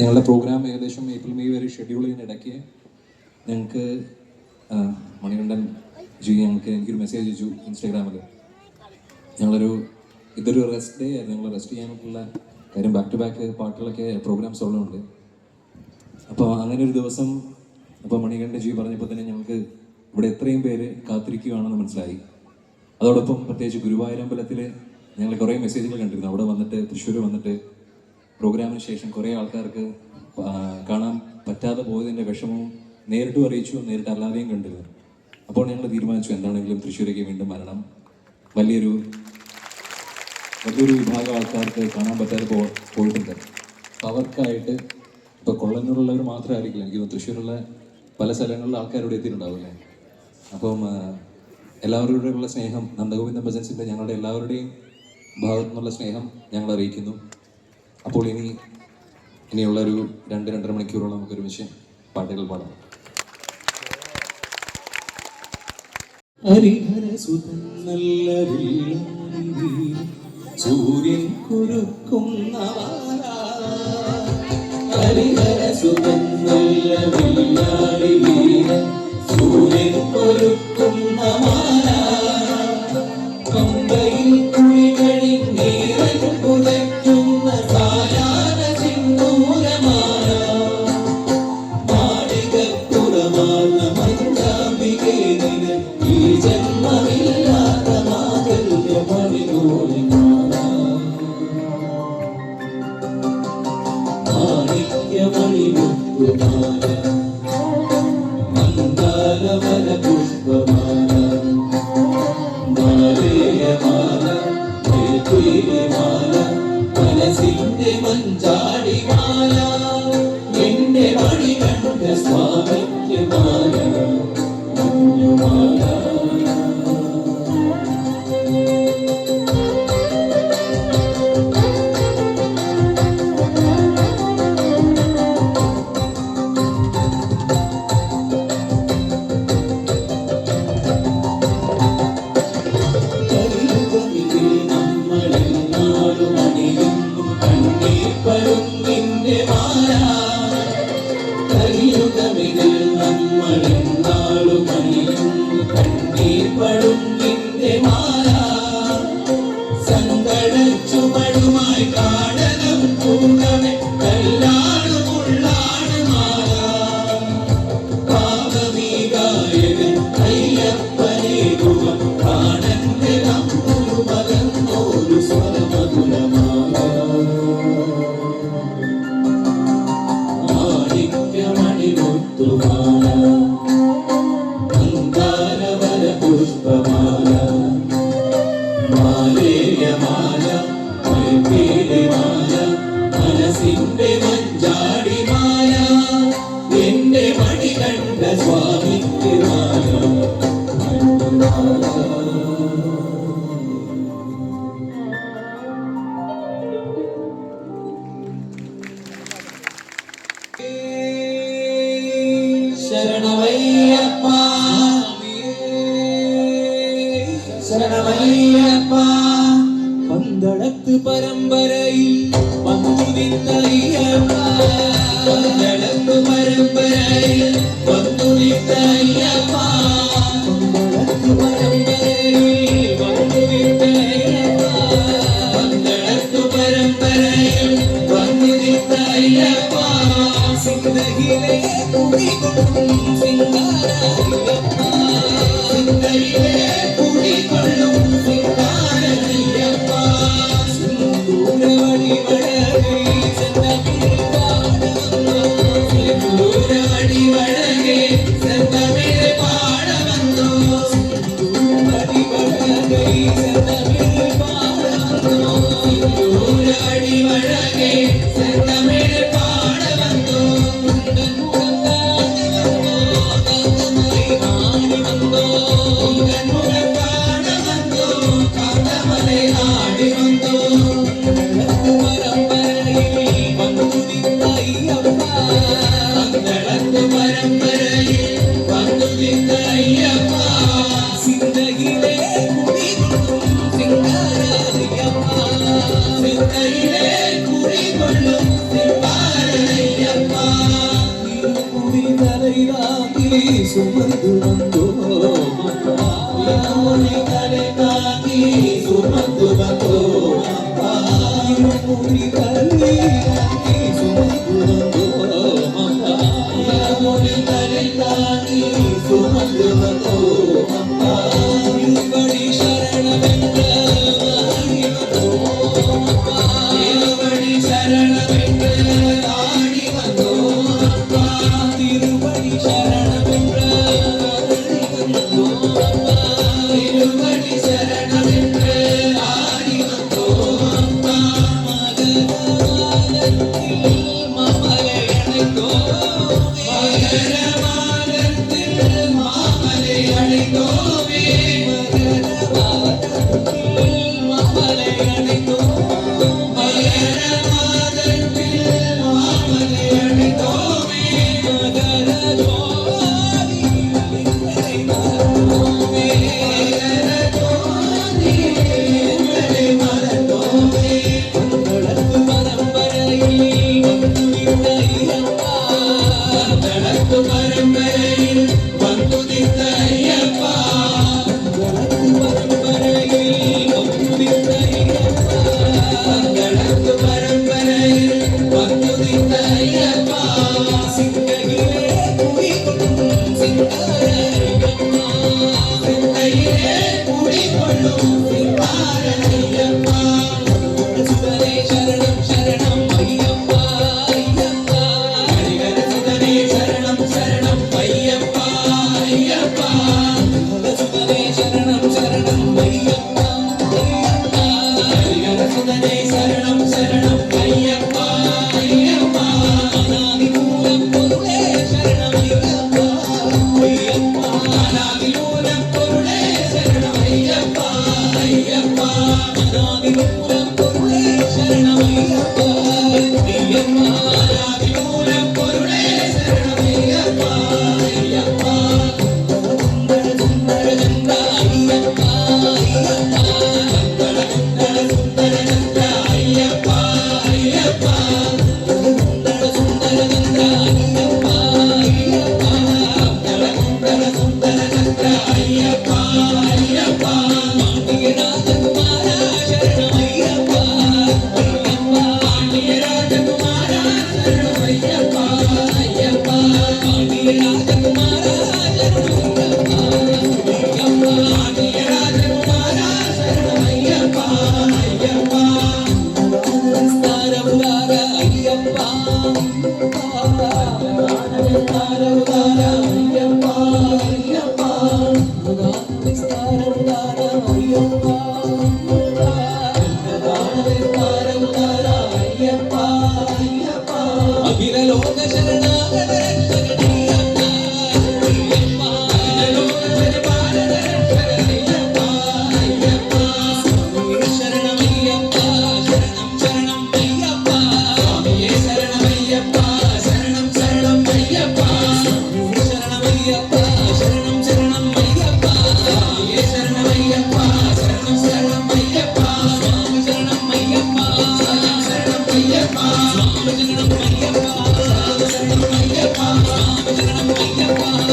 ഞങ്ങളുടെ പ്രോഗ്രാം ഏകദേശം April May വരെ ഷെഡ്യൂൾ ചെയ്യുന്ന ഇടയ്ക്ക് ഞങ്ങൾക്ക് മണികണ്ഠൻ ജി എനിക്കൊരു മെസ്സേജ് അയച്ചു ഇൻസ്റ്റാഗ്രാമിൽ. ഇതൊരു റെസ്റ്റ് ഡേ ആയിരുന്നു, ഞങ്ങൾ റെസ്റ്റ് ചെയ്യാനായിട്ടുള്ള കാര്യം. ബാക്ക് ടു ബാക്ക് പാട്ടുകളൊക്കെ പ്രോഗ്രാംസ് ഉള്ളതുകൊണ്ട് അപ്പോൾ അങ്ങനെ ഒരു ദിവസം അപ്പോൾ മണികണ്ഠൻ ജി പറഞ്ഞപ്പോൾ തന്നെ ഞങ്ങൾക്ക് ഇവിടെ എത്രയും പേര് കാത്തിരിക്കുകയാണെന്ന് മനസ്സിലായി. അതോടൊപ്പം പ്രത്യേകിച്ച് ഗുരുവായൂരമ്പലത്തിൽ ഞങ്ങൾ കുറേ മെസ്സേജുകൾ കണ്ടിരുന്നു. അവിടെ വന്നിട്ട് തൃശ്ശൂർ വന്നിട്ട് പ്രോഗ്രാമിന് ശേഷം കുറേ ആൾക്കാർക്ക് കാണാൻ പറ്റാതെ പോയതിൻ്റെ വിഷമവും നേരിട്ടും അറിയിച്ചു, നേരിട്ട് അല്ലാതെയും കണ്ടിരുന്നു. അപ്പോൾ ഞങ്ങൾ തീരുമാനിച്ചു എന്താണെങ്കിലും തൃശ്ശൂരേക്ക് വീണ്ടും വരണം. വലിയൊരു വിഭാഗം ആൾക്കാർക്ക് കാണാൻ പറ്റാതെ പോയിട്ടുണ്ട്. അപ്പോൾ അവർക്കായിട്ട് ഇപ്പോൾ കൊള്ളന്നൂരുള്ളവർ മാത്രമായിരിക്കില്ല, എനിക്ക് തോന്നുന്നു തൃശ്ശൂരുള്ള പല സ്ഥലങ്ങളിലും ആൾക്കാരോട് എത്തിയിട്ടുണ്ടാവില്ലേ. അപ്പം എല്ലാവരോടുള്ള സ്നേഹം നന്ദഗോവിന്ദ ഭജൻസിൻ്റെ ഞങ്ങളുടെ എല്ലാവരുടെയും ഭാഗത്തു നിന്നുള്ള സ്നേഹം ഞങ്ങൾ അറിയിക്കുന്നു. അപ്പോൾ ഇനിയുള്ളൊരു 2-2.5 മണിക്കൂറോളം നമുക്ക് ഒരുമിച്ച് പാട്ടുകൾ പാടാം. സൂര്യൻ കുരുക്കുന്ന സൂര്യൻ കുരുക്കുന്ന പമ്പയിൽ കുളി കഴിഞ്ഞീരൻ പുതയ്ക്കുന്ന സായാഹ്ന സിന്ദൂരമാല മാളികപ്പുറമാർന്ന മഞ്ചാമ്പികേ നിന് ഈ ജന്മമില്ലാത്ത മാംഗല്യമണിനൂലിൽ മാണിക്യമണിമുത്തുമാല മന്ദാരവന പുഷ്പമാല മാലേയമാല മാല മനസ്സിന്റെ മഞ്ചാടിമാല എന്റെ മണികണ്ഠ സ്വാമിക്ക് മാല മഞ്ഞുമാല. സങ്കടച്ചുമടുമായി കാടകം പൂങ്കവൻ കല്ലാടുമുള്ളാണ് മാല പാപമീകായകൻ അയ്യപ്പനേകുക പ്രാണന്റെ നമ്പുരു പകർന്നോരു സ്വരമധുരമാല മാണിക്യമണിമുത്തുമാല മന്ദാരവന പുഷ്പമാല മാലേയമാല മൈപീലിമാല മനസ്സിന്റെ മഞ്ചാടിമാല എന്റെ മണികണ്ഠ സ്വാമിക്ക് മാല ശരണമയ്യപ്പ ശരണമയ്യപ്പ. പന്തളത്ത് പരമ്പരയിൽ വന്നു നിന്നയ്യപ്പ പന്തളത്ത് പരമ്പരയിൽ വന്നു നിന്നയ്യപ്പ പന്തളത്ത് പരമ്പരയിൽ വന്നു നിന്നയ്യപ്പ പന്തളത്ത് പരമ്പരയിൽ വന്നു നിന്നയ്യപ്പ സിംഗഹിലെ കുടികൊള്ളും സിംഗാരയ്യപ്പ സിംഗഹിലെ കുടികൊള്ളും സിംഗാരയ്യപ്പ സിന്ദൂരവടി വടകേ ചെന്തമിഴ് പാടവന്നോ സിന്ദൂരവടി വടകേ ചെന്തമിഴ് പാടവന്നോ സിന്ദൂരവടി വടകേ ചെന്തമിഴ് പാടവന്നോ സിന്ദൂരവടി വടകേ ചെന്തമിഴ് പാടവന്നോ ും തലതാങ്ങി സുമന്തു വന്നോ ഇരുമുടി തലതാങ്ങി സുമന്തു വന്നോ ഇരുമുടി തലതാങ്ങി സുമന്തു വന്നോ ഇരുമുടി തലതാങ്ങി സുമന്തു വന്നോ ഇരുപടി ശരണമെന്ന് ആടി വന്നോ ഇരുപടി ശരണമെന്ന് ആടി വന്നോ திருவடி சரணமென்ற திருவடி சரணமென்ற ஆடி வந்தோ மகரமாதத்தில் மாமலை அணைத்தோ மகரமாதத்தில் மாமலை அணைத்தோமே மகரமாதத்தில் மாமலை அணைத்தோ மகரமாதத்தில் மாமலை அணைத்தோமே பரம்பரையில் வந்துதித்த ஐயப்பா பரம்பரையில் வந்துதித்த ஐயப்பா சிங்கையிலே குடிகொள்ளும் சிங்காரய்யப்பா சிங்கையிலே குடிகொள்ளும் சிங்காரய்யப்பா சுதனே சரணம் சரணம் ஐயப்பா ஐயப்பா ஹரிஹர சுதனே சரணம் சரணம் ஐயப்பா ஐயப்பா சுதனே சரணம் சரணம் ஐயப்பா ஐயப்பா ஹரிஹர சுதனே சரணம் சரணம் ஐயப்பா ஐயப்பா அநாதி மூலம் பொருளே சரணம் ஐயப்பா ஐயப்பா அநாதி மூலம் பொருளே சரணம் ஐயப்பா ஐயப்பா அநாதி மூலம் பொருளே சரணம் ஐயப்பா ஐயப்பா அநாதி மூலம் பொருளே சரணம் ஐயப்பா ஐயப்பா சுந்தர சுந்தர சந்திர ஐயப்பா ஐயப்பா சுந்தர சுந்தர சுந்தர சந்திர ஐயப்பா ஐயப்பா சுந்தர சுந்தர சந்திர ஐயப்பா ஐயப்பா சுந்தர சுந்தர சந்திர ஐயப்பா ஐயப்பா பாண்டிய ராஜகுமாரா சரணம் ஐயப்பா ஐயப்பா பாண்டிய ராஜகுமாரா சரணம் ஐயப்பா ஐயப்பா பாண்டிய ராஜகுமாரா சரணம் ஐயப்பா ஐயப்பா பாண்டிய ராஜகுமாரா சரணம் ஐயப்பா ஐயப்பா நமஸ்கார உதார ஐயப்பா நமஸ்கார உதார ஐயப்பா ஐயப்பா நமஸ்கார உதார ஐயப்பா நமஸ்கார உதார ஐயப்பா ஐயப்பா அகில லோக சரணாகத ரட்சகன் ஐயப்பா ஐயப்பா அகில லோக பரிபாலன ரட்சகன் ஐயப்பா ஐயப்பா சுவாமியே சரணம் ஐயப்பா சரணம் சரணம் ஐயப்பா சுவாமியே சரணம் ஐயப்பா சரணம் சரணம் ஐயப்பா சுவாமியே சரணம் ஐயப்பா சரணம் சரணம் ஐயப்பா சுவாமியே சரணம் ஐயப்பா சரணம் சரணம் ஐயப்பா சுவாமி சரணம் ஐயப்பா சரணம் சரணம் ஐயப்பா சுவாமி சரணம் ஐயப்பா சரணம் சரணம் ஐயப்பா சுவாமி சரணம் ஐயப்பா